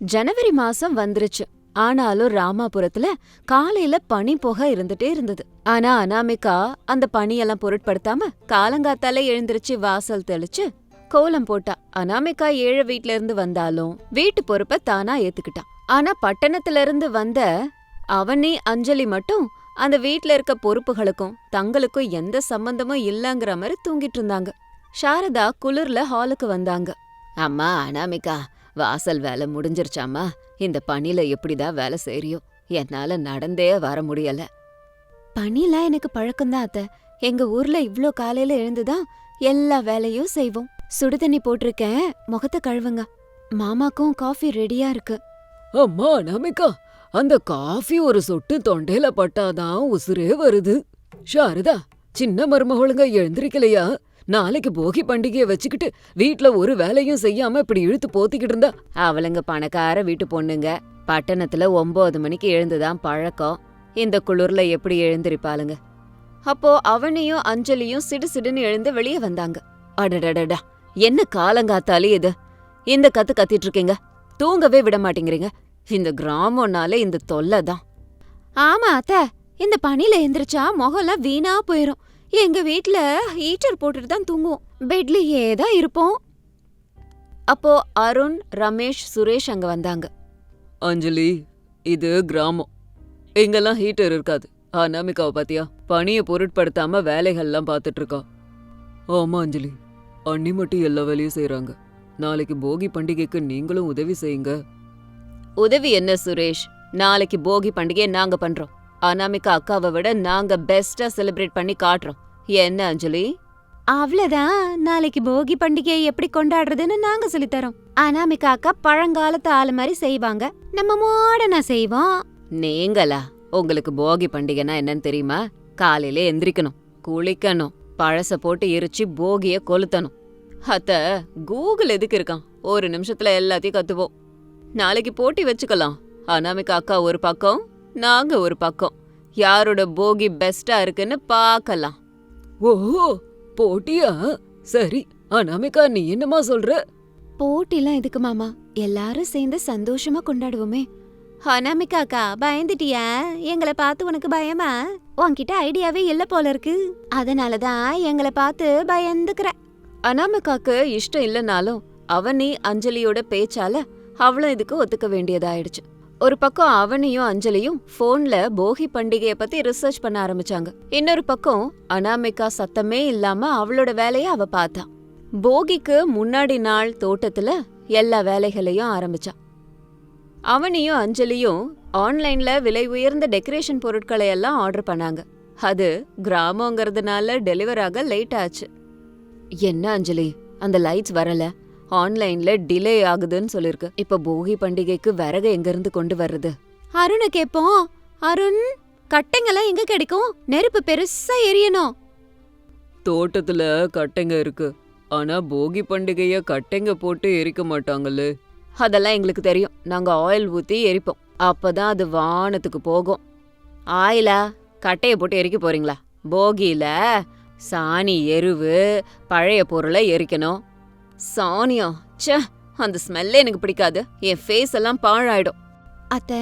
ஜனவரி மாசம் வந்துருச்சு. ஆனாலும் ராமாபுரத்துல காலையில பனி புகை இருந்துட்டே இருந்தது. ஆனா அனாமிகா அந்த பனியெல்லாம் பொருட்படுத்தாம காலங்காத்தால எழுந்திருச்சு வாசல் தெளிச்சு கோலம் போட்டா. அனாமிகா ஏழை வீட்ல இருந்து வந்தாலும் வீட்டு பொறுப்ப தானா ஏத்துக்கிட்டா. ஆனா பட்டணத்துல இருந்து வந்த அவனி அஞ்சலி மட்டும் அந்த வீட்ல இருக்க பொறுப்புகளுக்கும் தங்களுக்கும் எந்த சம்பந்தமும் இல்லங்கிற மாதிரி தூங்கிட்டு இருந்தாங்க. சாரதா குளிர்ல ஹாலுக்கு வந்தாங்க. அம்மா அனாமிகா, வாசல் வேலை முடிஞ்சிருச்சாம்மா? இந்த பனில எப்படிதான் வேலை செய்றியோ? என்னால நடந்தே வர முடியல. பனிலாம் எனக்கு பழக்கம்தான் அத்த. எங்க ஊர்ல இவ்ளோ காலையில எழுந்துதான் எல்லா வேலையும் செய்வோம். சுடுதண்ணி போட்டிருக்கேன், முகத்தை கழுவுங்க. மாமாக்கும் காஃபி ரெடியா இருக்கு. அம்மா அனாமிகா, அந்த காஃபி ஒரு சொட்டு தொண்டையில பட்டாதான் உசுரே வருது. சாரதா, சின்ன மருமகளுங்க எழுந்திருக்கலையா? நாளைக்கு போகி பண்டிகையை வச்சுக்கிட்டு வீட்ல ஒரு வேலையும் செய்யாம இப்படி இழுத்து போத்திக்கிட்டு இருந்தா? அவளுங்க பணக்கார வீட்டு பொண்ணுங்க. பட்டணத்துல 9 மணிக்கு எழுந்துதான் பழக்கம். இந்த குளிர்ல எப்படி எழுந்திருப்பாளுங்க? அப்போ அவனையும் அஞ்சலியும் சிடுசிடுன்னு எழுந்து வெளியே வந்தாங்க. அடடடடா, என்ன காலங்காத்தாலே இது இந்த கத்து கத்திட்டு இருக்கீங்க? தூங்கவே விட மாட்டேங்கிறீங்க. இந்த கிராமம்னாலே இந்த தொல்லை தான். ஆமா அத்த, இந்த பனில எந்திரிச்சா முகம்லாம் வீணா போயிரும். எங்க வீட்ல ஹீட்டர் போட்டுட்டு தான் தூங்குவோம். பெட்லயே தான் இருப்போம். அப்போ அருண், ரமேஷ், சுரேஷ் அங்க வந்தாங்க. அஞ்சலி, இது கிராமம், இங்கெல்லாம் ஹீட்டர் இருக்காது. அனாமிகாவை பாத்தியா? பனியை பொருட்படுத்தாம வேலைகள்லாம் பாத்துட்டு இருக்கா. ஆமா அஞ்சலி, அண்ணி மட்டும் எல்லா வேலையும் செய்யறாங்க. நாளைக்கு போகி பண்டிகைக்கு நீங்களும் உதவி செய்யுங்க. உதவி என்ன சுரேஷ்? நாளைக்கு போகி பண்டிகையை நாங்க பண்றோம். அனாமிகா அக்காவை விட நாங்க பெஸ்டா செலிப்ரேட் பண்ணி காட்டுறோம். என்ன அஞ்சலி? அவ்வளவுதான். நாளைக்கு போகி பண்டிகையை எப்படி கொண்டாடுறதுன்னு நாங்க சொல்லித்தரோம். அனாமிகா அக்கா பழங்காலத்து ஆளு மாதிரி செய்வாங்க, நம்ம மாடர்னா செய்வோம். நீங்களா? உங்களுக்கு போகி பண்டிகைனா என்னன்னு தெரியுமா? காலையில எந்திரிக்கணும், குளிக்கணும், பழச போட்டு எரிச்சு போகிய கொளுத்தணும். அத்த, கூகுள் எதுக்கு இருக்கான்? ஒரு நிமிஷத்துல எல்லாத்தையும் கத்துவோம். நாளைக்கு போட்டி வச்சுக்கலாம். அனாமிகா அக்கா ஒரு பக்கம், நாங்க ஒரு பக்கம். யாரோட போகி பெஸ்டா இருக்குன்னு பாக்கலாம். ஓஹோ, போட்டியா? சரி அனாமிகா, நீ என்னமா சொல்ற? போட்டிலாம் எதுக்கு மாமா? எல்லாரும் சேர்ந்து சந்தோஷமா கொண்டாடுவோமே. அனாமிகா அக்கா, பயந்துட்டியா? எங்களை பார்த்து உனக்கு பயமா? உன்கிட்ட ஐடியாவே இல்ல போல இருக்கு. அதனாலதான் எங்களை பார்த்து பயந்துக்கிற. அனாமிகாக்கு இஷ்டம் இல்லனாலும் அவனி அஞ்சலியோட பேச்சால அவளும் இதுக்கு ஒத்துக்க வேண்டியதாயிடுச்சு. ஒரு பக்கம் அவனியும் அஞ்சலியும் போன்ல போகி பண்டிகைய பத்தி ரிசர்ச் பண்ண ஆரம்பிச்சாங்க. இன்னொரு பக்கம் அனாமிகா சத்தமே இல்லாம அவளோட வேலைய அவ பார்த்தா. போகிக்கு முன்னாடி நாள் தோட்டத்துல எல்லா வேலைகளையும் ஆரம்பிச்சா. அவனியும் அஞ்சலியும் ஆன்லைன்ல விலை உயர்ந்த டெக்கரேஷன் பொருட்களை எல்லாம் ஆர்டர் பண்ணாங்க. அது கிராமங்கிறதுனால டெலிவர் ஆக லேட் ஆச்சு. என்ன அஞ்சலி, அந்த லைட்ஸ் வரல, ஆன்லைன்ல டிலே ஆகுதுன்னு சொல்லிருக்கு. இப்ப போகி பண்டிகைக்கு விறகு எங்க இருந்து கொண்டு வர்றது? அருணை கேப்போம். அருண், கட்டைங்கெல்லாம் எங்க கிடைக்கும்? நெருப்பு பெருசா எரியணும். தோட்டத்துல கட்டைங்க இருக்கு, ஆனா போகி பண்டிகைய கட்டைங்க போட்டு எரிக்க மாட்டாங்களே. அதெல்லாம் எங்களுக்கு தெரியும். நாங்க ஆயில் ஊத்தி எரிப்போம், அப்பதான் அது வானத்துக்கு போகும். ஆயிலா? கட்டைய போட்டு எரிக்க போறீங்களா? போகியில சாணி, எருவு, பழைய பொருளை எரிக்கணும். சாணியா? ச்சே, அந்த ஸ்மெல்லே எனக்கு பிடிக்காது. என் ஃபேஸ் எல்லாம் பாழாயிடும். அத்த,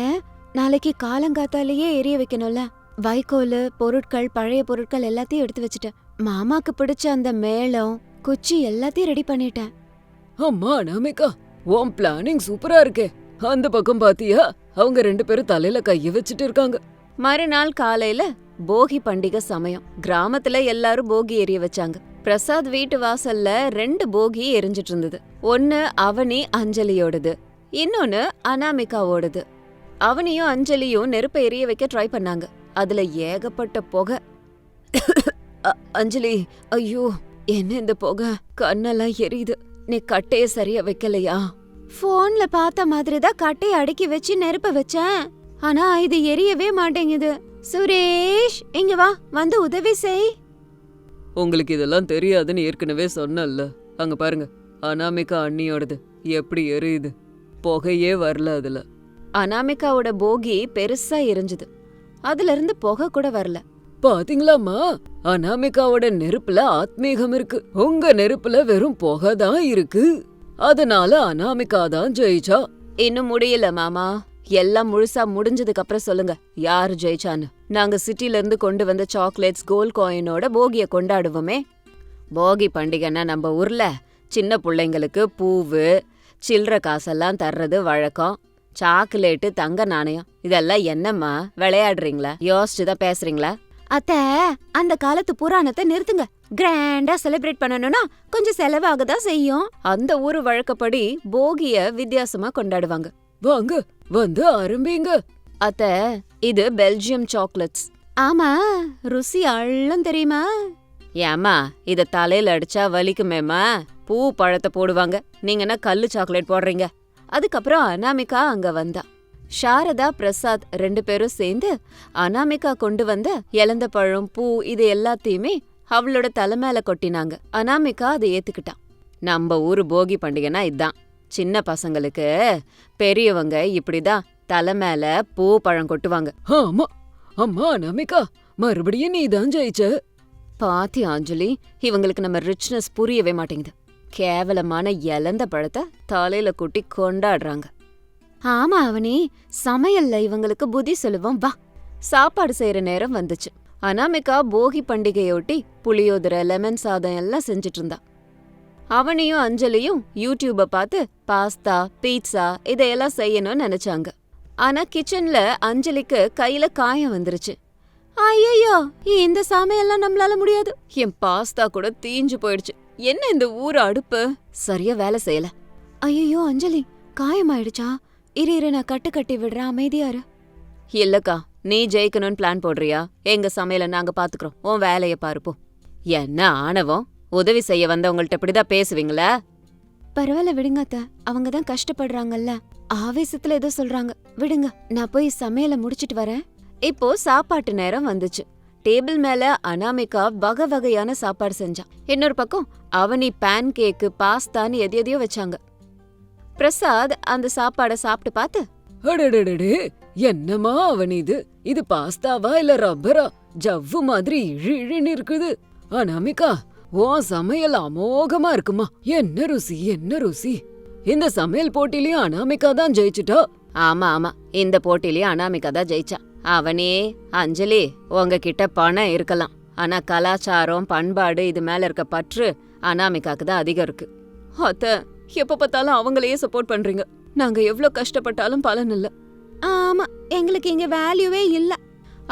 நாளைக்கு காலங்காத்தாலேயே எரிய வைக்கணும்ல. வைக்கோல், பொருட்கள், பழைய பொருட்கள் எல்லாத்தையும் எடுத்து வச்சுட்டேன். மாமாக்கு பிடிச்ச அந்த மேளம், குச்சி எல்லாத்தையும் ரெடி பண்ணிட்டேன். அம்மா அனாமிகா, உன் பிளானிங் சூப்பரா இருக்கே. அந்த பக்கம் பாத்தியா? அவங்க 2 பேரும் தலையில கைய வச்சுட்டு இருக்காங்க. மறுநாள் காலையில போகி பண்டிகை சமயம். கிராமத்துல எல்லாரும் போகி எரிய வச்சாங்க. பிரசாத் வீட்டு வாசல்ல 2 போகி எரிஞ்சிட்டு இருந்தது. ஒன்னு அவனி அஞ்சலியோடது, இன்னொன்னு அனாமிகாவோடது. அவனியும் அஞ்சலியும் நெருப்பை எரிய வைக்க ட்ரை பண்ணாங்க. அதுல ஏகப்பட்ட புகை. அஞ்சலி, ஐயோ என்ன இந்த புகை? கண்ணெல்லாம் எரியுது. நீ கட்டைய சரியா வைக்கலையா? போன்ல பார்த்த மாதிரிதான் கட்டைய அடுக்கி வச்சு நெருப்ப வச்சேன், ஆனா இது எரியவே மாட்டேங்குது. சுரேஷ், இங்க வா, வந்து உதவி செய். உங்களுக்கு இதெல்லாம் தெரியாதுன்னு ஏற்கனவே சொன்னல. அங்க பாருங்க, அனாமிகா அண்ணியோடது எப்படி எரியுது. புகையே வரல அதுல. அனாமிகாவோட போகி பெருசா எரிஞ்சுது, அதுல இருந்து புகை கூட வரல. பாத்தீங்களாமா, அனாமிகாவோட நெருப்புல ஆத்மீகம் இருக்கு, உங்க நெருப்புல வெறும் புகைதான் இருக்கு. அதனால அனாமிகா தான் ஜெயிச்சா. இன்னும் முடியல மாமா. எல்லாம் முழுசா முடிஞ்சதுக்கு அப்புறம் சொல்லுங்க யாரு ஜெயிச்சான்னு. நாங்க சிட்டில இருந்து கொண்டு வந்த சாக்லேட்ஸ் கோல்ட் காயினோட போகிய கொண்டாடுவோமே. போகி பண்டிகைன்னா நம்ம ஊர்ல சின்ன பிள்ளைங்களுக்கு பூவு சில்லற காசெல்லாம் தர்றது வழக்கம். சாக்லேட்டு தங்க நாணயம் இதெல்லாம் என்னம்மா விளையாடுறீங்களா? யோசிச்சுதான் பேசுறீங்களா? அத்த, அந்த காலத்து புராணத்தை நிறுத்துங்க. கிராண்டா செலிப்ரேட் பண்ணணும்னா கொஞ்சம் செலவாகதான் செய்யும். அந்த ஊரு வழக்கப்படி போகிய வித்தியாசமா கொண்டாடுவாங்க. வாங்க வந்து ஆரம்பிங்க. அத்த, இது பெல்ஜியம் சாக்லேட்ஸ். ஆமா, ருசி அள்ளும் தெரியுமா? ஏமா இத தலையில அடிச்சா வலிக்குமேமா. பூ பழத்தை போடுவாங்க, நீங்கன்னா கல்லு சாக்லேட் போடுறீங்க. அதுக்கப்புறம் அனாமிகா அங்க வந்தா. சாரதா பிரசாத் 2 பேரும் சேர்ந்து அனாமிகா கொண்டு வந்த இலந்த பழம் பூ இது எல்லாத்தையுமே அவளோட தலை மேல கொட்டினாங்க. அனாமிகா அதை ஏத்துக்கிட்டா. நம்ம ஊரு போகி பண்டிகைனா இதான். சின்ன பசங்களுக்கு பெரியவங்க இப்படிதான் தலை மேல பூ பழம் கொட்டுவாங்க. ஆமா அம்மா அனாமிகா, மறுபடியும் நீ தான் ஜெயிச்ச. பாத்தி அஞ்சலி, இவங்களுக்கு நம்ம ரிச்னஸ் புரியவே மாட்டேங்குது. கேவலமான இலந்த பழத்தை தலையில கூட்டி கொண்டாடுறாங்க. ஆமா அவனி, சமையல்ல இவங்களுக்கு புத்தி சொல்லுவோம் வா. சாப்பாடு செய்யற நேரம் வந்துச்சு. அனாமிகா போகி பண்டிகையொட்டி புளியோதரை லெமன் சாதம் எல்லாம் செஞ்சுட்டு இருந்தா. அவனையும் அஞ்சலியும் யூடியூப பார்த்து பாஸ்தா பீட்சா இதையெல்லாம் செய்யணும்னு நினைச்சாங்க. ஆனா கிச்சன்ல அஞ்சலிக்கு கையில காயம் வந்துருச்சு. ஐயோ, இந்த சமையல்லாம் நம்மளால முடியாது. என் பாஸ்தா கூட தீஞ்சு போயிடுச்சு. என்ன இந்த ஊர் அடுப்பு சரியா வேலை செய்யல. ஐயோ அஞ்சலி, காயமாயிடுச்சா? இரு நான் கட்டி விடுறேன், அமைதியாரு. இல்லக்கா, நீ ஜெயிக்கணும்னு பிளான் போடுறியா? எங்க சமையல நாங்க பாத்துக்கிறோம், உன் வேலைய பாருப்போம். என்ன ஆணவம், உதவி செய்ய வந்தவங்கள்ட்ட இப்படிதான் பேசுவீங்களா? பரவாயில்ல விடுங்க அத்த, அவங்கதான் கஷ்டப்படுறாங்கல்ல. ஆவேசத்துல ஏதோ சொல்றாங்க, விடுங்க. நான் போய் சமையல முடிச்சிட்டு வரேன். இப்போ சாப்பாட்டு நேரம் வந்துச்சு. டேபிள் மேல அனாமிகா வகை வகையான சாப்பாடு செஞ்சான். இன்னொரு பக்கம் அவனி பேன் கேக்கு பாஸ்தான்னு எதையோ வச்சாங்க. பிரசாத் அந்த சாப்பாட சாப்பிட்டு பார்த்து, அடடடடே, என்னமா அவன் இது பாஸ்தாவா இல்ல ரப்பரா? ஜவ்வு மாதிரி இழின்னு இருக்குது. அனாமிகா, உன் சமையல் அமோகமா இருக்குமா. என்ன ருசி என்ன ருசி. இந்த சமையல் போட்டிலயும் அனாமிகா தான் ஜெயிச்சுட்டா. ஆமா ஆமா, இந்த போட்டிலயும் அனாமிகா தான் ஜெயிச்சா. அவனே அஞ்சலி, உங்ககிட்ட பணம் இருக்கலாம், ஆனா கலாச்சாரம் பண்பாடு இது மேல இருக்க பற்று அனாமிகாக்கு தான் அதிகம் இருக்கு. அத்த, எப்ப பார்த்தாலும் அவங்களையே சப்போர்ட் பண்றீங்க. நாங்க எவ்ளோ கஷ்டப்பட்டாலும் பலன் இல்ல. ஆமா, எங்களுக்கு இங்க வேல்யூவே இல்ல.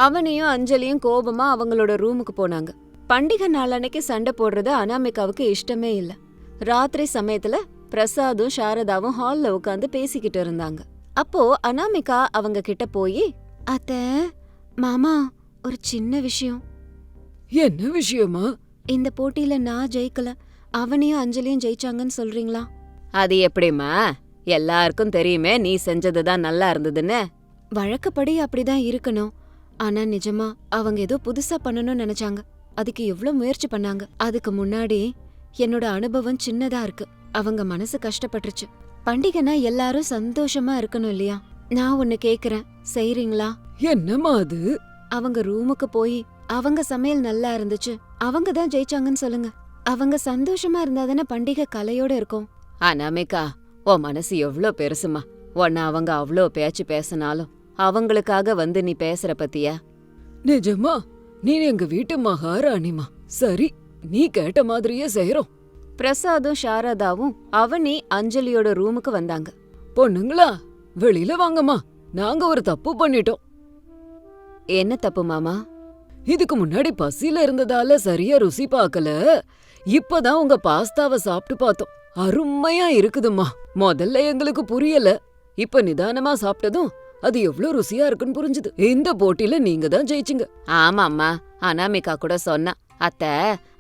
அவனையும் அஞ்சலியும் கோபமா அவங்களோட ரூமுக்கு போனாங்க. பண்டிகை நாள் அன்னைக்கு சண்டை போடுறது அனாமிகாவுக்கு இஷ்டமே இல்ல. ராத்திரி சமயத்துல பிரசாதும் சாரதாவும் ஹால்ல உட்காந்து பேசிக்கிட்டு இருந்தாங்க. அப்போ அனாமிகா அவங்க கிட்ட போய், அத்த மாமா, ஒரு சின்ன விஷயம். என்ன விஷயமா? இந்த போட்டியில நான் ஜெயிக்கல, அவனையும் அஞ்சலியும் ஜெயிச்சாங்கன்னு சொல்றீங்களா? அது எப்படிமா? எல்லாருக்கும் தெரியுமே நீ செஞ்சதுதான் நல்லா இருந்ததுன்னு. வழக்கப்படி அப்படிதான் இருக்கணும். ஆனா நிஜமா அவங்க ஏதோ புதுசா பண்ணணும்னு நினைச்சாங்க. அதுக்கு எவ்வளவு முயற்சி பண்ணாங்க. அதுக்கு முன்னாடி என்னோட அனுபவம் சின்னதா இருக்கு. அவங்க மனசு கஷ்டப்பட்டுருச்சு. பண்டிகைனா எல்லாரும் சந்தோஷமா இருக்கணும் இல்லையா? நான் ஒன்னு கேக்குறேன், செய்றீங்களா? என்னமா அது? அவங்க ரூமுக்கு போய் அவங்க சமையல் நல்லா இருந்துச்சு, அவங்க தான் ஜெயிச்சாங்கன்னு சொல்லுங்க. அவங்க சந்தோஷமா இருந்தாதானே பண்டிகை கலையோட இருக்கும். அனாமிகா, உன் மனசு எவ்ளோ பெருசுமா. உன்ன அவங்க அவ்ளோ பேச்சு பேசினாலும் அவங்களுக்காக வந்து நீ பேசுற பத்தியா? நிஜமா? நீ எங்க வீட்டு மகாராணிமா. சரி, நீ கேட்ட மாதிரியே செய்றோம். பிரசாதும் சாரதாவும் அவனி அஞ்சலியோட ரூமுக்கு வந்தாங்க. பொண்ணுங்களா, வெளியில வாங்கம்மா, நாங்க ஒரு தப்பு பண்ணிட்டோம். என்ன தப்பு மாமா? இதுக்கு முன்னாடி பசியில இருந்ததால சரியா ருசி பார்க்கல. இப்பதான் உங்க பாஸ்தாவை சாப்பிட்டு பார்த்தோம். அருமையா இருக்குதும்மா. முதல்ல எங்களுக்கு புரியல, இப்ப நிதானமா சாப்பிட்டதும் அது எவ்வளவு ருசியா இருக்குன்னு புரிஞ்சுது. இந்த போட்டியில நீங்க தான் ஜெயிச்சிங்க. ஆமாம்மா, அனாமிகா கூட சொன்னா, அத்த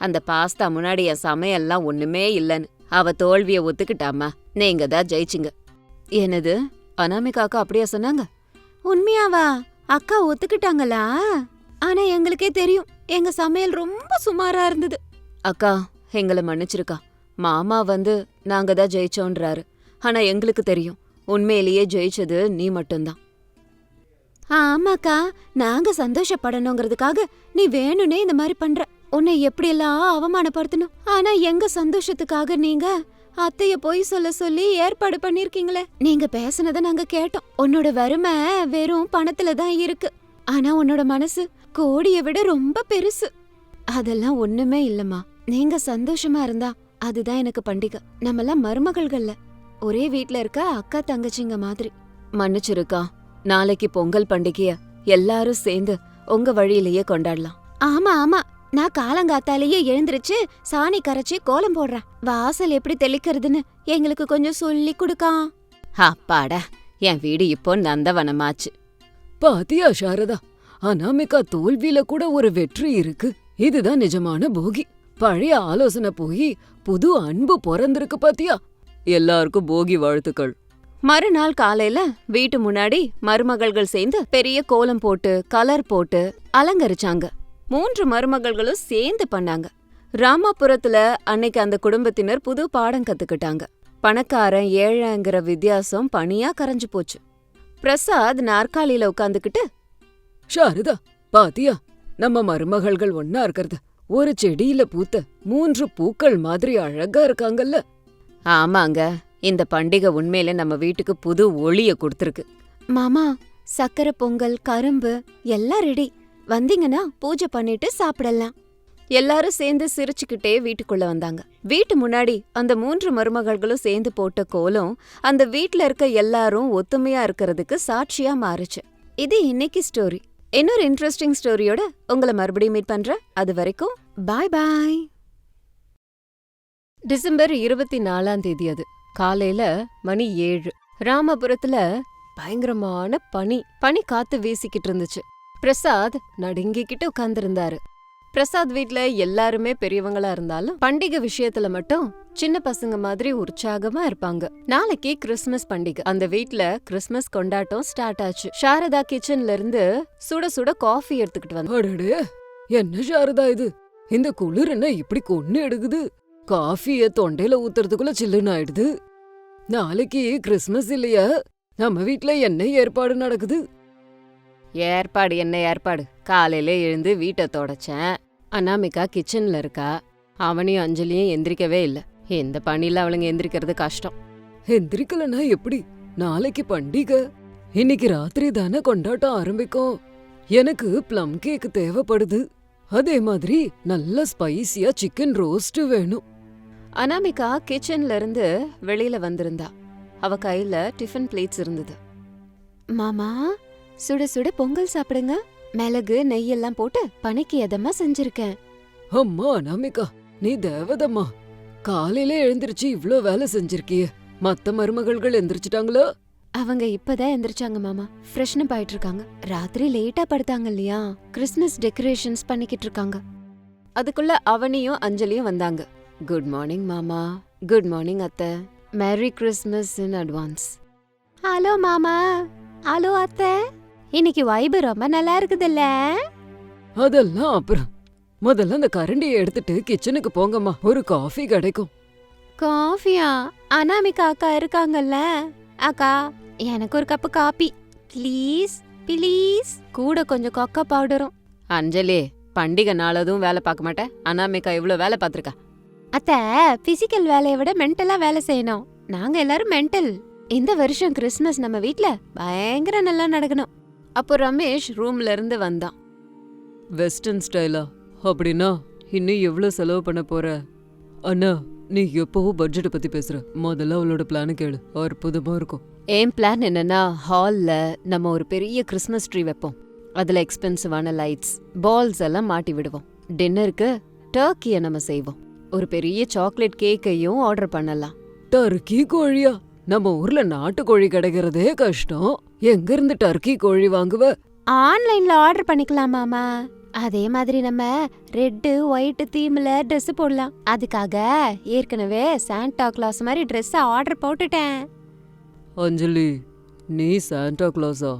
அந்த பாஸ்தா முன்னாடி என் சமையல்லாம் ஒண்ணுமே இல்லன்னு. அவ தோல்விய ஒத்துக்கிட்டாமா, நீங்க தான் ஜெயிச்சிங்க. என்னது? அனாமிகாக்கா அப்படியா சொன்னாங்க? உண்மையாவா? அக்கா ஒத்துக்கிட்டாங்களா? ஆனா எங்களுக்கே தெரியும் எங்க சமையல் ரொம்ப சுமாரா இருந்தது. அக்கா, எங்களை மன்னிச்சிருக்கா. மாமா வந்து நாங்க தான் ஜெயிச்சோன்றாரு. ஆனா எங்களுக்கு தெரியும் உண்மையிலேயே ஜெயிச்சது நீ மட்டும்தான். ஆமாக்கா, நாங்க சந்தோஷப்படணுங்கிறதுக்காக நீ வேணும்னே இந்த மாதிரி பண்ற. உன்னை எப்படியெல்லாம் அவமானப்படுத்தணும். ஆனா எங்க சந்தோஷத்துக்காக நீங்க அத்தைய போய் சொல்ல சொல்லி ஏற்பாடு பண்ணிருக்கீங்களே. நீங்க பேசுனத நாங்க கேட்டோம். உன்னோட வறுமை வெறும் பணத்துல தான் இருக்கு. ஆனா உன்னோட மனசு கோடியை விட ரொம்ப பெருசு. அதெல்லாம் ஒண்ணுமே இல்லம்மா. நீங்க சந்தோஷமா இருந்தா அதுதான் எனக்கு பண்டிகை. நம்மெல்லாம் மருமகள்கள்ல ஒரே வீட்ல இருக்க அக்கா தங்கச்சிங்க மாதிரி. மன்னிச்சிருக்கா, நாளைக்கு பொங்கல் பண்டிகைய எல்லாரும் சேர்ந்து உங்க வழியிலேயே கொண்டாடலாம். ஆமா ஆமா, நான் காலங்காத்தாலேயே எழுந்திருச்சு சாணி கரைச்சி கோலம் போடுறேன். வாசல் எப்படி தெளிக்கிறதுன்னு எங்களுக்கு கொஞ்சம் சொல்லி கொடுக்கா. அப்பாடா, என் வீடு இப்போ நந்தவனமாச்சு. பாத்தியா சாரதா, அனாமிகா தோல்வியில கூட ஒரு வெற்றி இருக்கு. இதுதான் நிஜமான போகி. பழைய ஆலோசனை போய் புது அன்பு பிறந்திருக்கு பாத்தியா. எல்லாருக்கும் போகி வாழ்த்துக்கள். மறுநாள் காலையில வீட்டு முன்னாடி மருமகள்கள் சேர்ந்து பெரிய கோலம் போட்டு கலர் போட்டு அலங்கரிச்சாங்க. 3 மருமகள்களும் சேர்ந்து பண்ணாங்க. ராமாபுரத்துல அன்னைக்கு அந்த குடும்பத்தினர் புது பாடம் கத்துக்கிட்டாங்க. பணக்காரன் ஏழைங்கிற வித்தியாசம் பனியா கரைஞ்சு போச்சு. பிரசாத் நாற்காலியில உட்காந்துக்கிட்டு, சாரதா பாத்தியா, நம்ம மருமகள்கள் ஒன்னா இருக்கிறது. ஒரு செடியில பூத்த 3 பூக்கள் மாதிரி அழகா இருக்காங்கல்ல. ஆமாங்க, இந்த பண்டிகை உண்மையில நம்ம வீட்டுக்கு புது ஒளிய கொடுத்துருக்கு. மாமா, சக்கரை பொங்கல் கரும்பு எல்லாம் ரெடி. வந்தீங்கன்னா பூஜை பண்ணிட்டு சாப்பிடலாம். எல்லாரும் சேர்ந்து சிரிச்சுக்கிட்டே வீட்டுக்குள்ள வந்தாங்க. வீட்டு முன்னாடி அந்த 3 மருமகள்களும் சேர்ந்து போட்ட கோலம் அந்த வீட்ல இருக்க எல்லாரும் ஒத்துமையா இருக்கிறதுக்கு சாட்சியா மாறுச்சு. இது இன்னைக்கு ஸ்டோரி. இன்னொரு இன்ட்ரெஸ்டிங் ஸ்டோரியோட உங்களை மறுபடியும் மீட் பண்றேன். அது வரைக்கும் பாய் பாய். டிசம்பர் 24ஆம் தேதி அது. காலையில மணி 7. ராமபுரத்துல பயங்கரமான பனி காத்து வீசிக்கிட்டு இருந்துச்சு. பிரசாத் நடுங்கிக்கிட்டு உட்கார்ந்திருந்தாரு. பிரசாத் வீட்ல எல்லாருமே பெரியவங்களா இருந்தாலும் பண்டிகை விஷயத்துல மட்டும் சின்ன பசங்க மாதிரி உற்சாகமா இருப்பாங்க. நாளைக்கு கிறிஸ்மஸ் பண்டிகை. அந்த வீட்ல கிறிஸ்மஸ் கொண்டாட்டம் ஸ்டார்ட் ஆச்சு. சாரதா கிச்சன்ல இருந்து சுட சுட காஃபி எடுத்துக்கிட்டு வந்தா. அடடே, என்ன சாரதா இது, இந்த குளிர் என்ன இப்படி கொன்னு எடுக்குது. காஃபிய தொண்டையில ஊத்துறதுக்குள்ள சில்லுன்னு ஆயிடுது. நாளைக்கு கிறிஸ்மஸ் இல்லையா, நம்ம வீட்ல என்ன ஏற்பாடு நடக்குது? ஏற்பாடு என்ன ஏற்பாடு, காலையில எழுந்து வீட்டை தொடச்சேன். அனாமிகா கிச்சன்ல இருக்கா. அவனையும் அஞ்சலியும் எந்திரிக்கவே இல்ல. இந்த பணியில அவளுங்க எந்திரிக்கிறது கஷ்டம். எந்திரிக்கலனா எப்படி? நாளைக்கு பண்டிகை. இன்னைக்கு ராத்திரி தானே கொண்டாட்டம் ஆரம்பிக்கும். எனக்கு ப்ளம் கேக் தேவைப்படுது. அதே மாதிரி நல்ல ஸ்பைசியா சிக்கன் ரோஸ்ட் வேணும். அனாமிகா கிச்சன்ல இருந்து வெளியில வந்திருந்தா. அவ கையில டிஃபன் பிளேட்ஸ் இருந்தது. மாமா, சுட சுட பொங்கல் சாப்பிடுங்க. மிளகு நெய்யெல்லாம் போட்டு பனிக்கு எதமா செஞ்சிருக்கேன். அம்மா அனாமிகா, நீ தேவதம்மா. காலையில எழுந்திருச்சு இவ்ளோ வேலை செஞ்சிருக்கிய. மத்த மருமகள்கள் எந்திரிச்சிட்டாங்களா? அவங்க இப்பதான் எந்திரிச்சாங்க மாமா. ஃப்ரெஷ்னப் ஆயிட்டு இருக்காங்க. ராத்திரி லேட்டா படுத்தாங்க இல்லையா, கிறிஸ்மஸ் டெக்கரேஷன்ஸ் பண்ணிக்கிட்டு இருக்காங்க. அதுக்குள்ள அவனியும் அஞ்சலியும் வந்தாங்க. குட் மார்னிங் மாமா. குட் மார்னிங் அத்தை. Merry Christmas in advance. Hello மாமா. ஹலோ அத்தை. இன்னைக்கு வைபு ரொம்ப நல்லா இருக்குதுல்ல? அதெல்லாம் அப்புறம். முதல்ல அந்த கரண்டியை எடுத்துட்டு கிச்சனுக்கு போங்கம்மா, ஒரு காஃபி கிடைக்கும். காஃபியா? அனாமிகா அக்கா இருக்காங்கல்ல. அக்கா, எனக்கு ஒரு கப்பு காபி ப்ளீஸ் ப்ளீஸ். கூட கொஞ்சம் கொக்கோ பவுடரும். அஞ்சலி, பண்டிகை நாளதும் வேலை பார்க்க மாட்டேன். அனாமிகா இவ்ளோ வேலை பார்த்துருக்கா. அத்தை, பிசிக்கல் வேலையை விட மென்டலா வேலை செய்யணும். நாங்க எல்லாரும் மென்டல். இந்த வருஷம் கிறிஸ்மஸ் நம்ம வீட்ல பயங்கர நல்லா நடக்கணும். அப்போ ரமேஷ் ரூம்ல இருந்து வந்தான். வெஸ்டர்ன் ஸ்டைலா? அப்படின்னா இன்னும் எவ்வளவு செலவு பண்ண போற? அண்ணா, நீ எப்பவும் பட்ஜெட் பத்தி பேசுற. முதல்ல அவளோட பிளானு கேளு, அற்புதமா இருக்கும். என் பிளான் என்னன்னா, ஹால்ல நம்ம ஒரு பெரிய கிறிஸ்மஸ் ட்ரீ வைப்போம். அதுல எக்ஸ்பென்சிவான லைட்ஸ், பால்ஸ் எல்லாம் மாட்டி விடுவோம். டின்னருக்கு டர்க்கிய நம்ம செய்வோம். ஒரு பெரிய சாக்லேட் கேக்கையும் ஆர்டர் பண்ணலாம். டர்க்கி கோழியா? நம்ம ஊர்ல நாட்டு கோழி கிடைக்கிறதே கஷ்டம். எங்க இருந்து டர்க்கி கோழி வாங்குவ? ஆன்லைன்ல ஆர்டர் பண்ணிக்கலாம் மாமா. அதே மாதிரி நம்ம ரெட் ஒயிட் தீம்ல Dress போடலாம். அதுக்காக ஏற்கனவே சாண்டா கிளாஸ் மாதிரி Dress ஆர்டர் போட்டுட்டேன். அஞ்சலி, நீ சாண்டா கிளாஸா?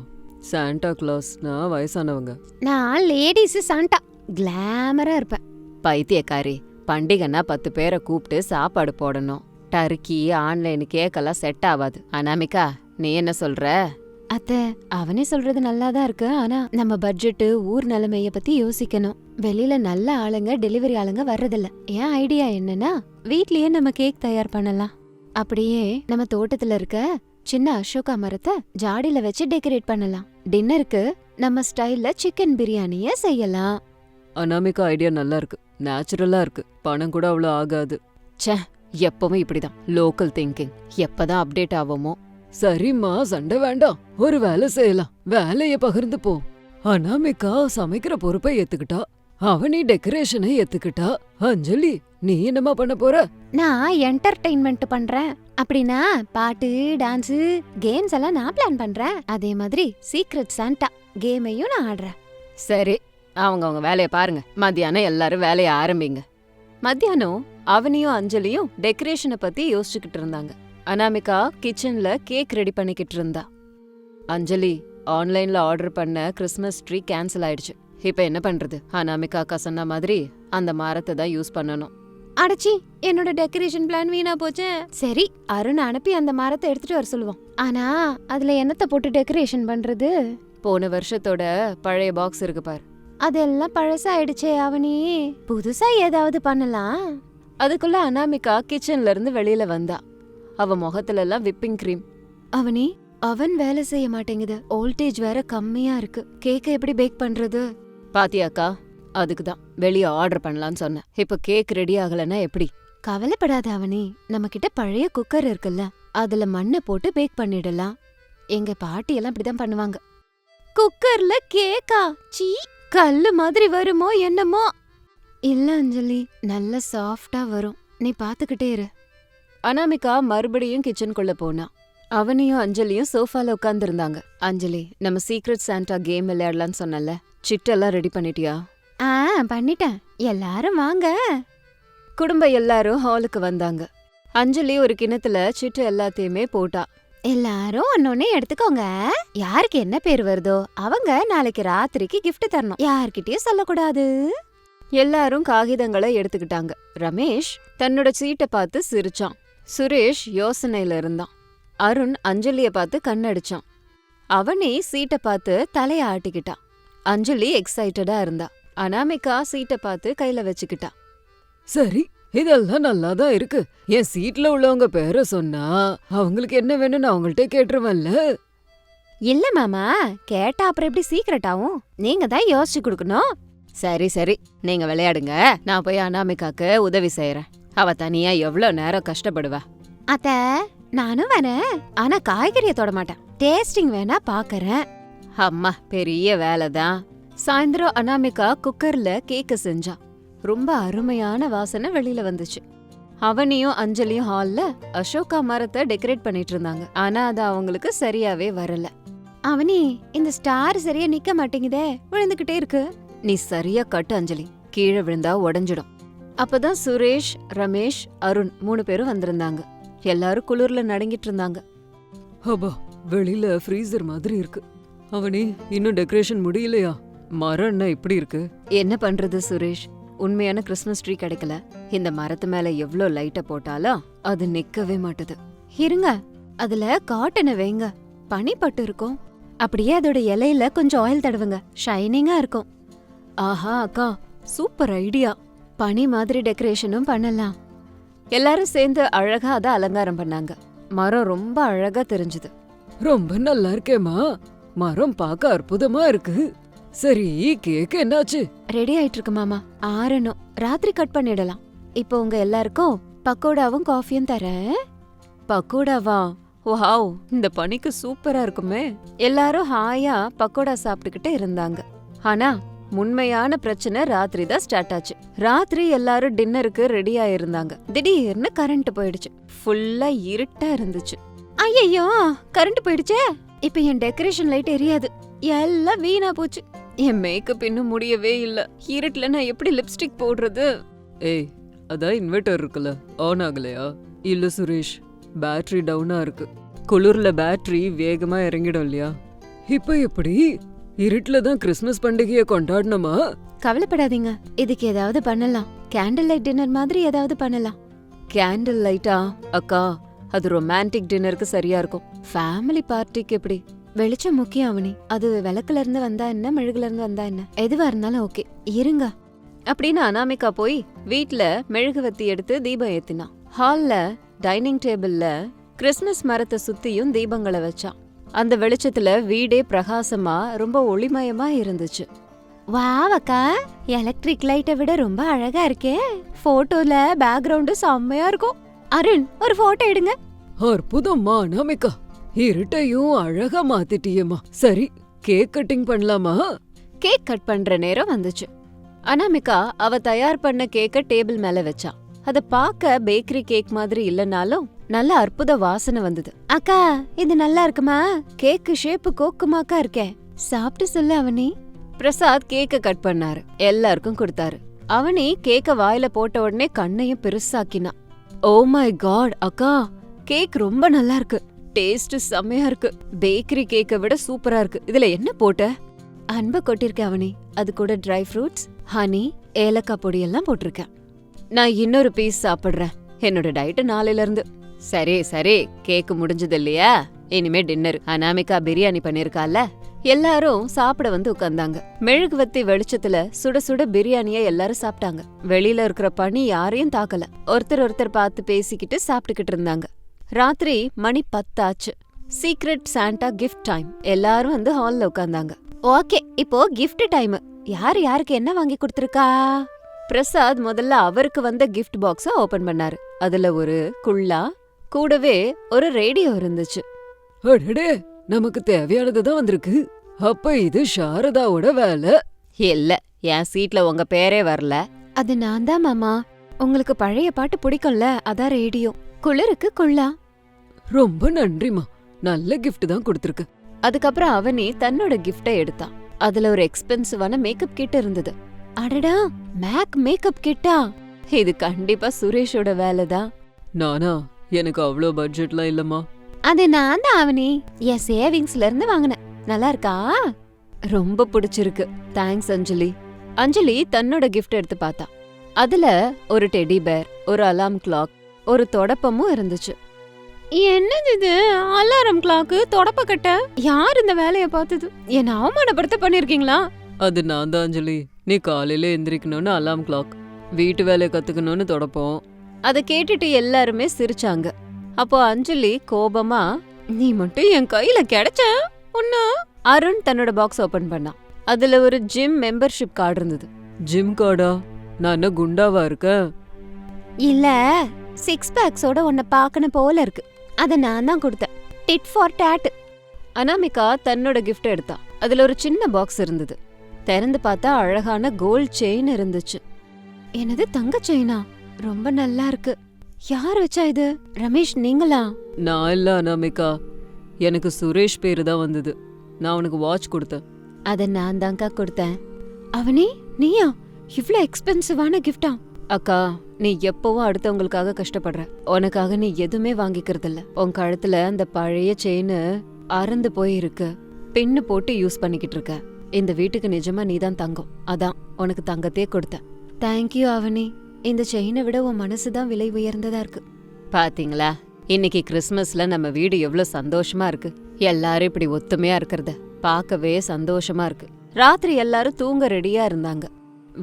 சாண்டா கிளாஸ்னா வயசானவங்க. நான் லேடிஸ் சாண்டா, கிளாமரா இருப்பேன். பைத்தியக்காரி, பண்டிகைன்னா 10 பேரை கூப்பிட்டு சாப்பாடு போடணும். டர்க்கி ஆன்லைன் கேக்கெல்லாம் செட் ஆகாது. அனாமிகா, நீ என்ன சொல்ற? அத்தை, அவனே சொல்றது நல்லாதான் இருக்கு. ஆனா நம்ம பட்ஜெட், ஊர் நிலைமைய பத்தி யோசிக்கணும். வெளியில நல்ல ஆளுங்க, டெலிவரி ஆளுங்க வர்றதில்ல. என் ஐடியா என்னன்னா, வீட்லயே நம்ம கேக் தயார் பண்ணலாம். அப்படியே நம்ம தோட்டத்துல இருக்க சின்ன அசோகா மரத்தை ஜாடியில வச்சு டெக்கரேட் பண்ணலாம். டின்னருக்கு நம்ம ஸ்டைல்ல சிக்கன் பிரியாணிய செய்யலாம். அனாமிகா ஐடியா நல்லா இருக்கு, நேச்சுரலா இருக்கு, பணம் கூட அவ்வளோ ஆகாது. எப்பவும் இப்படிதான் லோக்கல் திங்கிங். எப்பதான் அப்டேட் ஆவோமோ. சரிம்மா, சண்டை வேண்டாம், ஒரு வேலை செய்யலாம், வேலைய பகிர்ந்து போ. அனாமிகா சமைக்கிற பொறுப்பை ஏத்துக்கிட்டா, அவனி டெக்கரேஷனை ஏத்துக்கிட்டா. அஞ்சலி, நீ என்னமா பண்ண போற? நான் என்டர்டெயின்மெண்ட் பண்றேன். அப்படின்னா பாட்டு, டான்ஸ், கேம்ஸ் எல்லாம் நான் பிளான் பண்றேன். அதே மாதிரி சீக்ரெட் சாண்டா கேமையும் நான் ஆடுறேன். சரி, அவங்க வேலைய பாருங்க. மத்தியானம் எல்லாரும் வேலைய ஆரம்பிங்க. மத்தியானம் அவனியும் அஞ்சலியும் டெக்கரேஷனை பத்தி யோசிச்சுக்கிட்டு இருந்தாங்க. அனாமிகா கிச்சன்ல கேக் ரெடி பண்ணிக்கிட்டு இருந்தா. அஞ்சலி, ஆன்லைன்ல ஆர்டர் பண்ண கிறிஸ்மஸ் ட்ரீ கேன்சல் ஆயிடுச்சு. இப்ப என்ன பண்றது? அனாமிகா அக்கா சொன்ன மாதிரி அந்த மரத்தை தான் யூஸ் பண்ணணும். அடச்சி, என்னோட டெக்கரேஷன் பிளான் வீணா போச்சே. சரி, அருண் அனுப்பி அந்த மரத்தை எடுத்துட்டு வர சொல்லுவோம். ஆனா அதுல என்னத்தை போட்டு டெக்கரேஷன் பண்றது? போன வருஷத்தோட பழைய பாக்ஸ் இருக்கு பாரு, அதெல்லாம் பழசாயிடுச்சே அவனி. புதுசா ஏதாவது பண்ணலாம். அதுக்குள்ள அனாமிகா கிச்சன்ல இருந்து வெளியில வந்தா. அவ முகத்துல எல்லாம் விப்பிங் கிரீம். அவனி, அவன் வேலை செய்ய மாட்டேங்குது, வோல்டேஜ் வேற கம்மியா இருக்கு. கேக்க எப்படி பேக் பண்றது? பாத்தியாக்கா, அதுக்குதான் வெளிய ஆர்டர் பண்ணலாம்னு சொன்னேன். இப்ப கேக் ரெடி ஆகலன்னா எப்படி? கவலைப்படாத அவனி, நம்ம கிட்ட பழைய குக்கர் இருக்குல்ல, அதுல மண்ணை போட்டு பேக் பண்ணிடலாம். எங்க பாட்டி எல்லாம் இப்படிதான் பண்ணுவாங்க. குக்கர்ல கேக்கா? சீ, கல்லு மாதிரி வருமோ என்னமோ. இல்ல அஞ்சலி, நல்ல சாஃப்டா வரும், நீ பாத்துக்கிட்டே இரு. அனாமிகா மறுபடியும் கிச்சனுக்குள்ள போனா. அவனியும் அஞ்சலியும் சோஃபால உட்கார்ந்து இருந்தாங்க. அஞ்சலி, நம்ம சீக்ரெட் சாண்டா கேம் விளையாடலாம்னு சொன்னல, சிட்டெல்லாம் ரெடி பண்ணிட்டியா? பண்ணிட்டேன். எல்லாரும் வாங்க. குடும்ப எல்லாரும் ஹாலுக்கு வந்தாங்க. அஞ்சலி ஒரு கிணத்துல சிட்டு எல்லாத்தையுமே போட்டா. எல்லாரும் ஒன்னொன்னே எடுத்துக்கோங்க. யாருக்கு என்ன பேர் வருதோ அவங்க நாளைக்கு ராத்திரிக்கு கிஃப்ட் தரணும். யார்கிட்டயும் சொல்லக்கூடாது. எல்லாரும் காகிதங்களை எடுத்துக்கிட்டாங்க. ரமேஷ் தன்னோட சீட்டை பார்த்து சிரிச்சான். சுரேஷ் யோசனையில இருந்தான். அருண் அஞ்சலிய பார்த்து கண்ணடிச்சான். அவனே சீட்டை பார்த்து தலைய ஆட்டிக்கிட்டான். அஞ்சலி எக்ஸைட்டடா இருந்தா. அனாமிகா சீட்டை பார்த்து கையில வச்சுக்கிட்டா. சரி, இதெல்லாம் நல்லாதான் இருக்கு. என் சீட்ல உள்ளவங்க பேரை சொன்னா அவங்களுக்கு என்ன வேணும்னு அவங்கள்ட்ட கேட்டுருவன்ல. இல்ல மாமா, கேட்டா அப்புறம் எப்படி சீக்ரெட் ஆகும்? நீங்க தான் யோசிச்சு கொடுக்கணும். சரி சரி, நீங்க விளையாடுங்க, நான் போய் அனாமிகாக்கு உதவி செய்யறேன். அவ தனியா எவ்வளவு நேரம் கஷ்டப்படுவா. அத்த, நானும் வரேன், ஆனா காய்கறிய தொட மாட்டேன். டேஸ்டிங் வேணா பாக்கறேன். அம்மா, பெரிய வேலைதான். சாயந்தரம் அனாமிகா குக்கர்ல கேக்க செஞ்சா. ரொம்ப அருமையான வாசனை வெளியில வந்துச்சு. அவனியும் அஞ்சலியும் ஹால்ல அசோகா மரத்தை டெக்கரேட் பண்ணிட்டு இருந்தாங்க. ஆனா அது அவங்களுக்கு சரியாவே வரல. அவனி, இந்த ஸ்டார் சரியா நிக்க மாட்டேங்குதே, விழுந்துகிட்டே இருக்கு. நீ சரியா கட்டு அஞ்சலி, கீழே விழுந்தா உடைஞ்சிடும். அப்பதான் சுரேஷ், ரமேஷ், அருண் 3 பேரும் வந்திருந்தாங்க. எல்லாரும் குளிர்ல நடுங்கிட்டு இருந்தாங்க. அப்பா, வெளியில ஃப்ரீசர் மாதிரி இருக்கு. அவனி, இன்னும் டெக்கரேஷன் முடியலையா? மரம் என்ன இப்படி இருக்கு? என்ன பண்றது சுரேஷ், உண்மையான கிறிஸ்மஸ் ட்ரீ கிடைக்கல. இந்த மரத்து மேல எவ்ளோ லைட்ட போட்டாலும் அது நிக்கவே மாட்டுது. இருங்க, அதுல காட்டனை வைங்க, பனி பட்டு இருக்கும். அப்படியே அதோட இலையில கொஞ்சம் ஆயில் தடவுங்க, ஷைனிங்கா இருக்கும். ஆஹா அக்கா, சூப்பர் ஐடியா. பனி மாதிரி டெக்கரேஷனும் பண்ணலாம். எல்லாரும் சேர்ந்து அழகா அத அலங்காரம் பண்ணாங்க. மரம் ரொம்ப அழகா தெரிஞ்சது. ரொம்ப நல்லா இருக்கேம்மா, மரம் பார்க்க அற்புதமா இருக்கு. சரி, கேக் என்னாச்சு? ரெடி ஆயிட்டு இருக்கு மாமா, ஆறணும். ராத்திரி கட் பண்ணிடலாம். இப்போ உங்க எல்லாருக்கும் பக்கோடாவும் காஃபியும் தரேன். பக்கோடாவா? வாவ், இந்த பனிக்கு சூப்பரா இருக்குமே. எல்லாரும் ஹாயா பக்கோடா சாப்பிட்டுக்கிட்டு இருந்தாங்க. ஆனா உண்மையான பிரச்சனை ராத்திரி தான் ஸ்டார்ட் ஆச்சு. ராத்திரி எல்லாரும் டின்னருக்கு ரெடி ஆயிருந்தாங்க. திடீர்னு கரண்ட் போயிடுச்சு. ஃபுல்லா இருட்டா இருந்துச்சு. ஐயோ, கரண்ட் போயிடுச்சே. இப்ப என் டெக்கரேஷன் லைட் எரியாது, எல்லாம் வீணா போச்சு. என் மேக்கப் இன்னும் முடியவே இல்ல. இருட்டுல நான் எப்படி லிப்ஸ்டிக் போடுறது? ஏய், அதான் இன்வெர்டர் இருக்குல்ல, ஆன் ஆகலையா? இல்ல சுரேஷ், பேட்டரி டவுனா இருக்கு. குளிர்ல பேட்டரி வேகமா இறங்கிடும் இல்லையா? இப்ப எப்படி? இருட்டுல தான் கிறிஸ்மஸ் பண்டிகையை கொண்டாடணுமா? கவலைப்படாதீங்க, இதுக்கு ஏதாவது பண்ணலாம். கேண்டில் லைட் டின்னர் மாதிரி ஏதாவது பண்ணலாம். கேண்டில் லைட்டா? அக்கா, அது ரொமான்டிக் டின்னருக்கு சரியா இருக்கும். ஃபேமிலி பார்ட்டிக்கு எப்படி? வெளிச்சம் முக்கியம் அவனி. அது விளக்குல இருந்து வந்தா என்ன, மெழுகுல இருந்து வந்தா என்ன, எதுவா இருந்தாலும் ஓகே. இருங்க அப்படின்னு அனாமிகா போய் வீட்ல மெழுகுவத்தி எடுத்து தீபம் ஏத்தினா. ஹால்ல டைனிங் டேபிள்ல கிறிஸ்மஸ் மரத்தை சுத்தியும் தீபங்களை வச்சான். அந்த வெளிச்சத்துல வீடே பிரகாசமா ரொம்ப ஒளிமயமா இருந்துச்சு. வாவ் அக்கா, எலக்ட்ரிக் லைட்டை விட ரொம்ப அழகா இருக்கே. போட்டோல பேக்ரவுண்ட் செம்மையா இருக்கும். அருண், ஒரு போட்டோ எடுங்க. அற்புதம்மா அனாமிகா, இருட்டையும் அழகா மாத்திட்டியேம்மா. சரி, கேக் கட்டிங் பண்ணலாமா? கேக் கட் பண்ற நேரம் வந்துச்சு. அனாமிகா அவ தயார் பண்ண கேக்க டேபிள் மேல வச்சா. அத பாக்க பேக்கரி கேக் மாதிரி இல்லனாலும் நல்ல அற்புத வாசனை வந்தது. அக்கா, இது நல்லா இருக்குமா? கேக்கு ஷேப்பு கோக்குமாக்கா இருக்கே. சாப்பிட்டு சொல்லு அவனி. பிரசாத் கேக்க கட் பண்ணாரு, எல்லாருக்கும் கொடுத்தாரு. அவனி கேக்க வாயில போட்ட உடனே கண்ணையும் பெருசாக்கினா. ஓ மை காட் அக்கா, கேக் ரொம்ப நல்லா இருக்கு. டேஸ்ட் செம்மையா இருக்கு. பேக்கரி கேக்க விட சூப்பரா இருக்கு. இதுல என்ன போட்ட? அன்பை கொட்டிருக்கேன் அவனி. அது கூட ட்ரை ஃப்ரூட்ஸ், ஹனி, ஏலக்காய் பொடி எல்லாம் போட்டிருக்கேன். நான் இன்னொரு பீஸ் சாப்பிடுறேன். என்னோட டயட் நாளையில இருந்து. சரி சரி, கேக்கு முடிஞ்சது இல்லையா? இனிமே டின்னர். அனாமிகா பிரியாணி பண்ணிருக்கால. எல்லாரும் சாப்பிட வந்து உட்கார்ந்தாங்க. மெழுகுவத்தி வெளிச்சத்துல சுட சுட பிரியாணிய எல்லாரும் சாப்பிட்டாங்க. வெளியில இருக்கிற பனி யாரையும் தாக்கல. ஒருத்தர் பார்த்து பேசிக்கிட்டு சாப்பிட்டுக்கிட்டு இருந்தாங்க. ராத்திரி மணி 10 ஆச்சு. Secret Santa gift time. எல்லாரும் வந்து ஹால்ல உட்கார்ந்தாங்க. ஓகே, இப்போ கிஃப்ட் டைம். யாரு யாருக்கு என்ன வாங்கி கொடுத்திருக்கா? பிரசாத் முதல்ல அவருக்கு வந்த கிஃப்ட் பாக்ஸ ஓபன் பண்ணாரு. அதுல ஒரு குள்ளா, கூடவே ஒரு ரேடியோ இருந்துச்சு. அடடே, நமக்கு தேவையானதுதான் வந்திருக்கு. அப்ப இது சாரதாவோட வேலை. இல்ல, என் சீட்ல உங்க பேரே வரல. அது நான் தான் மாமா. உங்களுக்கு பழைய பாட்டு பிடிக்கும்ல, அதான் ரேடியோ. குளிருக்கு குள்ளா. ரொம்ப நன்றிமா, நல்ல கிஃப்ட் தான் கொடுத்திருக்கு. அதுக்கப்புறம் அவனி தன்னோட கிஃப்ட எடுத்தான். அதுல ஒரு எக்ஸ்பென்சிவான மேக்கப் கிட் இருந்தது. அடடா, மேக் மேக்கப் கிட்டா? இது கண்டிப்பா சுரேஷோட வேலைதான். நானா? எனக்கு அவ்வளோ பட்ஜெட்லாம் இல்லம்மா. அது நான் தான் அவனி. என் சேவிங்ஸ்ல இருந்து வாங்கினேன். நல்லா இருக்கா? ரொம்ப பிடிச்சிருக்கு. தேங்க்ஸ் அஞ்சலி. அஞ்சலி தன்னோட கிஃப்ட் எடுத்து பார்த்தா. அதுல ஒரு டெடி பேர், ஒரு அலார்ம் கிளாக், ஒரு தொடப்பமும் இருந்துச்சு. என்னது இது? அலாரம் கிளாக்கு, தொடப்ப கட்ட? யார் இந்த வேலைய பார்த்தது? என்ன அவமானப்படுத்த பண்ணிருக்கீங்களா? அது நான் தான் அஞ்சலி. நீ காலையில எந்திரிக்கணும்னு அலாம் கிளாக், வீட்டு வேலையை கத்துக்கணும்னு தொடப்போம். அதை கேட்டுட்டு எல்லாருமே சிரிச்சாங்க. அப்போ அஞ்சலி கோபமா, நீ மட்டும் என் கையில கிடைச்ச உன்ன. அருண் தன்னோட பாக்ஸ் ஓபன் பண்ணான். அதுல ஒரு ஜிம் மெம்பர்ஷிப் கார்டு இருந்தது. ஜிம் கார்டா? நான் என்ன குண்டாவா இருக்கேன்? இல்ல, 6 பேக்ஸோட உன்னை பார்க்கணும் போல இருக்கு. அத நான் தான் கொடுத்தேன். Did for dot. அனாமிகா தன்னோட கிஃப்ட் எடுத்தா. அதுல ஒரு சின்ன பாக்ஸ் இருந்தது. திறந்து பார்த்தா அழகான கோல்ட் செயின் இருந்துச்சு. என்னது, தங்க செயினா? ரொம்ப நல்லா இருக்கு. யார் வச்சா இது? ரமேஷ், நீங்களா? நான் இல்ல அனாமிகா, எனக்கு சுரேஷ் பேரு தான் வந்தது. நான் உனக்கு வாட்ச் கொடுத்தேன். அத நான் தான்க்கா கொடுத்தேன். அவனி, நீயா? இவ்ளோ எக்ஸ்பென்சிவான கிஃப்டா? அக்கா, நீ எப்பவும் அடுத்தவங்களுக்காக கஷ்டப்படுற. உனக்காக நீ எதுவுமே வாங்கிக்கிறது இல்ல. உன் கழுத்துல அந்த பழைய செயின் அறந்து போயிருக்கு. பின்னு போட்டு யூஸ் பண்ணிக்கிட்டு இருக்க. இந்த வீட்டுக்கு நிஜமா நீதான் தங்கம். அதான் உனக்கு தங்கத்தையே கொடுத்தேன். தேங்க்யூ அவனி. இந்த செயினை விட உன் மனசுதான் விலை உயர்ந்ததா இருக்கு. பாத்தீங்களா, இன்னைக்கு கிறிஸ்மஸ்ல நம்ம வீடு எவ்வளவு சந்தோஷமா இருக்கு. எல்லாரும் இப்படி ஒத்துமையா இருக்கிறத பார்க்கவே சந்தோஷமா இருக்கு. ராத்திரி எல்லாரும் தூங்க ரெடியா இருந்தாங்க.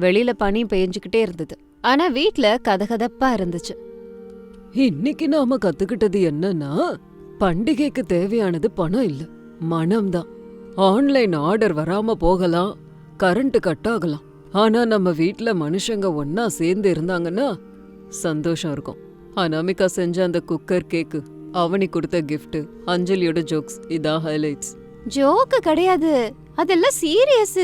வெளியில பனி பெய்ஞ்சுக்கிட்டே இருந்தது. ஆனா வீட்ல கதகதப்பா இருந்துச்சு. இன்னைக்கு நாம கத்துக்கிட்டது என்னன்னா, பண்டிகைக்கு தேவையானது பணம் இல்ல, மனம்தான். ஆன்லைன் ஆர்டர் வராம போகலாம், கரண்ட் கட் ஆகலாம். ஆனா நம்ம வீட்ல மனுஷங்க ஒன்னா சேர்ந்து இருந்தாங்கன்னா சந்தோஷம் இருக்கும். அனாமிகா செஞ்ச அந்த குக்கர் கேக்கு, அவனி கொடுத்த கிஃப்ட், அஞ்சலியோட ஜோக்ஸ், இதான் ஹைலைட்ஸ். ஜோக்கு கிடையாது, அதெல்லாம் சீரியஸ்.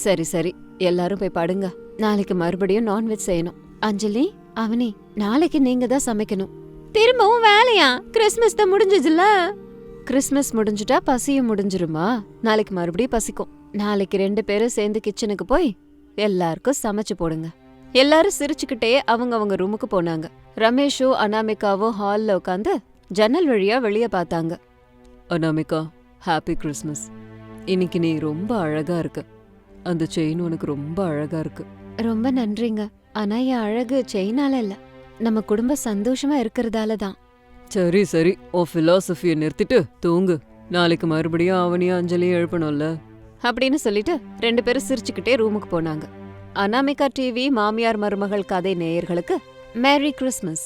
சரி சரி, எல்லாரும் போய் படுங்க. நாளைக்கு மறுபடியும் நான்வெஜ் செய்யணும். அஞ்சலி, அவனி, நாளைக்கு நீங்க தான் சமைக்கணும். திரும்பவும் வேலையா? கிறிஸ்மஸ் தான் முடிஞ்சதுல. கிறிஸ்மஸ் முடிஞ்சுட்டா பசியும் முடிஞ்சிருமா? நாளைக்கு மறுபடியும் பசிக்கும். நாளைக்கு 2 பேரும் சேர்ந்து கிச்சனுக்கு போய் எல்லாருக்கும் சமைச்சு போடுங்க. எல்லாரும் சிரிச்சுக்கிட்டே அவங்க ரூமுக்கு போனாங்க. ரமேஷும் அனாமிகாவும் ஹால்ல உட்காந்து ஜன்னல் வழியா வெளிய பார்த்தாங்க. Anamika, happy Christmas. இன்னைக்கு நீ ரொம்ப அழகா இருக்க. அந்த செயின் உனக்கு ரொம்ப அழகா இருக்கு. ரொம்ப நன்றிங்க. ஆனா என் அழகு செயினால இல்ல, நம்ம குடும்ப சந்தோஷமா இருக்கிறதால தான். சரி சரி, உன் பிலாசபிய நிறுத்திட்டு தூங்கு. நாளைக்கு மறுபடியும் அவனியும் அஞ்சலியும் எழுப்பணும்ல அப்படின்னு சொல்லிட்டு 2 பேரும் சிரிச்சுக்கிட்டே ரூமுக்கு போனாங்க. அனாமிகா டிவி மாமியார் மருமகள் கதை நேயர்களுக்கு மேரி கிறிஸ்மஸ்.